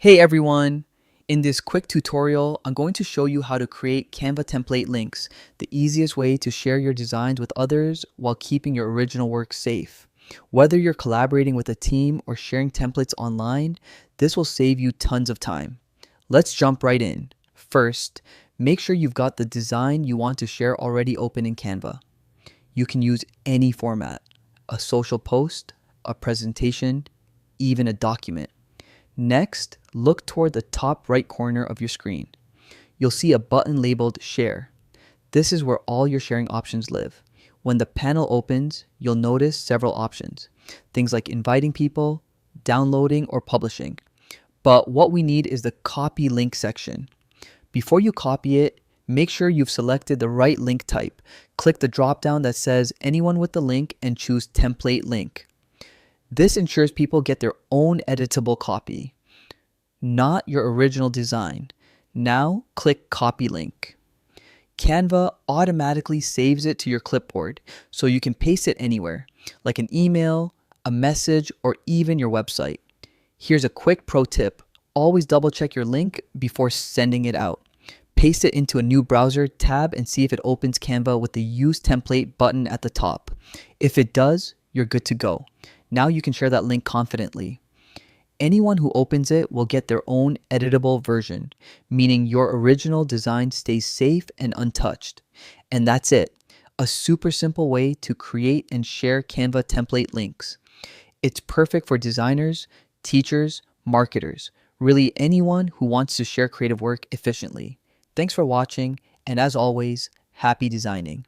Hey everyone! In this quick tutorial, I'm going to show you how to create Canva template links, the easiest way to share your designs with others while keeping your original work safe. Whether you're collaborating with a team or sharing templates online, this will save you tons of time. Let's jump right in. First, make sure you've got the design you want to share already open in Canva. You can use any format, a social post, a presentation, even a document. Next, look toward the top right corner of your screen. You'll see a button labeled Share. This is where all your sharing options live. When the panel opens, you'll notice several options. Things like inviting people, downloading, or publishing. But what we need is the Copy Link section. Before you copy it, make sure you've selected the right link type. Click the drop-down that says Anyone with the link and choose Template Link. This ensures people get their own editable copy, not your original design. Now click Copy Link. Canva automatically saves it to your clipboard so you can paste it anywhere, like an email, a message, or even your website. Here's a quick pro tip. Always double check your link before sending it out. Paste it into a new browser tab and see if it opens Canva with the Use Template button at the top. If it does, you're good to go. Now you can share that link confidently. Anyone who opens it will get their own editable version, meaning your original design stays safe and untouched. And that's it. A super simple way to create and share Canva template links. It's perfect for designers, teachers, marketers, really anyone who wants to share creative work efficiently. Thanks for watching, and as always, happy designing.